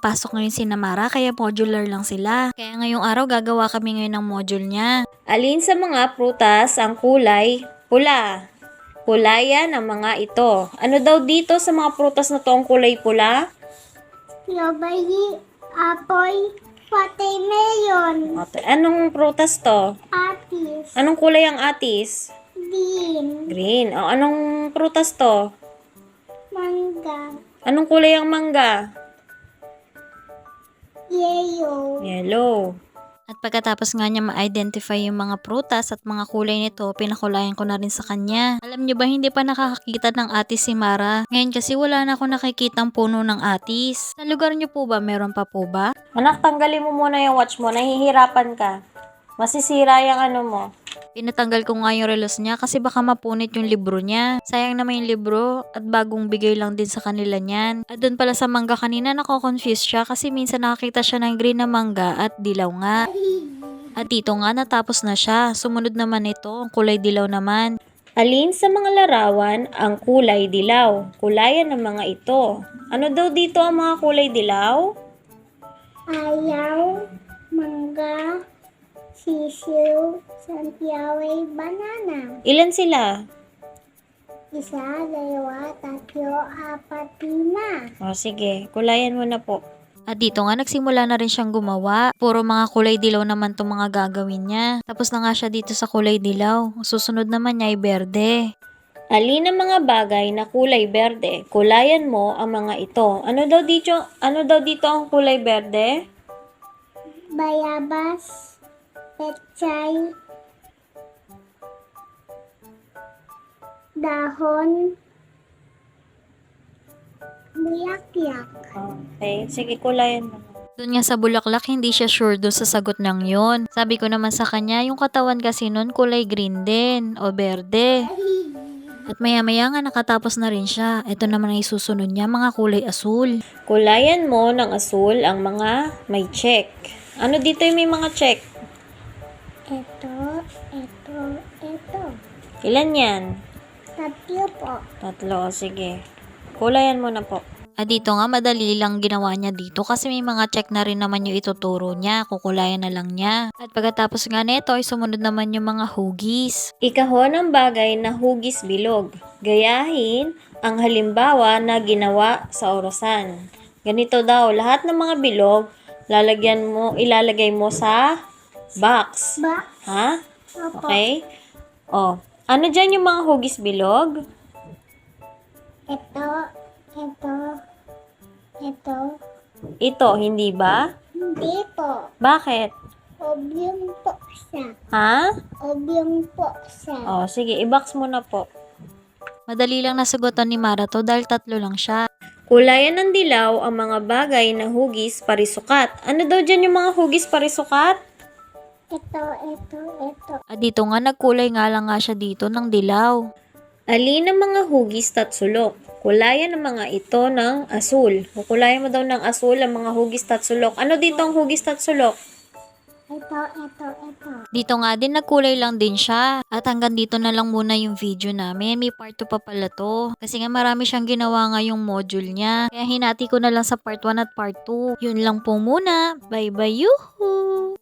pasok ngayon si Namara kaya modular lang sila. Kaya ngayong araw gagawa kami ngayon ng module niya. Alin sa mga prutas ang kulay pula? Kulayan ang mga ito. Ano daw dito sa mga prutas na to ang kulay pula? Strawberry, apple, watermelon, Anong prutas to? apis, Anong kulay ang atis? bean, Green. O, anong prutas to? mangga, Anong kulay ang mangga? yellow, Yellow. At pagkatapos nga niya ma-identify yung mga prutas at mga kulay nito, pinakulayan ko na rin sa kanya. Alam niyo ba, hindi pa nakakakita ng atis si Mara. Ngayon kasi wala na ako nakikitang puno ng atis. Sa lugar niyo po ba, meron pa po ba? Anak, tanggalin mo muna yung watch mo. Nahihirapan ka. Masisira yung ano mo. Pinatanggal ko nga yung relos niya kasi baka mapunit yung libro niya. Sayang naman yung libro at bagong bigay lang din sa kanila niyan. At doon pala sa mangga kanina nako-confuse siya kasi minsan nakakita siya ng green na mangga at dilaw nga. At dito nga natapos na siya. Sumunod naman ito, ang kulay dilaw naman. Alin sa mga larawan ang kulay dilaw? Kulayan ng mga ito. Ano daw dito ang mga kulay dilaw? ayaw, mangga, sisiw, santiawe, banana. Ilan sila? Isa, dalawa, tatlo, apat, lima. O sige, kulayan mo na po. At dito nga nagsimula na rin siyang gumawa. Puro mga kulay dilaw naman itong mga gagawin niya. Tapos na nga siya dito sa kulay dilaw. Susunod naman niya ay berde. Alin ang mga bagay na kulay berde? Kulayan mo ang mga ito. Ano daw dito ang kulay berde? Bayabas, pechay, dahon, bulaklak. Okay, sige, kulayan mo. Doon nga sa bulaklak, hindi siya sure doon sa sagot ng yun. Sabi ko naman sa kanya, yung katawan kasi nun kulay green din o berde. At maya-maya nga nakatapos na rin siya. Ito naman ay susunod niya, mga kulay asul. Kulayan mo ng asul ang mga may check. Ano dito yung may mga check? Ito. Ilan yan? Tatlo po. Tatlo, sige. Kulayan mo na po. At dito nga, madali lang ginawa niya dito kasi may mga check na rin naman yung ituturo niya. Kukulayan na lang niya. At pagkatapos nga nito ay sumunod naman yung mga hugis. Ikahon ang bagay na hugis bilog. Gayahin ang halimbawa na ginawa sa orasan. Ganito daw, lahat ng mga bilog, ilalagay mo sa box. Ba? Ha? Opo. Okay? Oh, ano dyan yung mga hugis bilog? Ito. Ito, hindi ba? Hindi po. Bakit? Obyong po siya. Ha? Obyong po siya. Oh, sige, i-box mo na po. Madali lang nasagutan ni Mara to dahil tatlo lang siya. Kulayan ng dilaw ang mga bagay na hugis parisukat. Ano daw dyan yung mga hugis parisukat? Ito. At dito nga nagkulay nga lang nga siya dito ng dilaw. Alin ang mga hugis tatsulok? Kulayan ang mga ito ng asul. Kukulayan mo daw ng asul ang mga hugis tatsulok. Ano dito ang hugis tatsulok? Ito. Dito nga din nagkulay lang din siya. At hanggang dito na lang muna yung video namin. May part 2 pa pala to. Kasi nga marami siyang ginawa nga yung module niya. Kaya hinati ko na lang sa part 1 at part 2. Yun lang po muna. Bye bye, yuhu!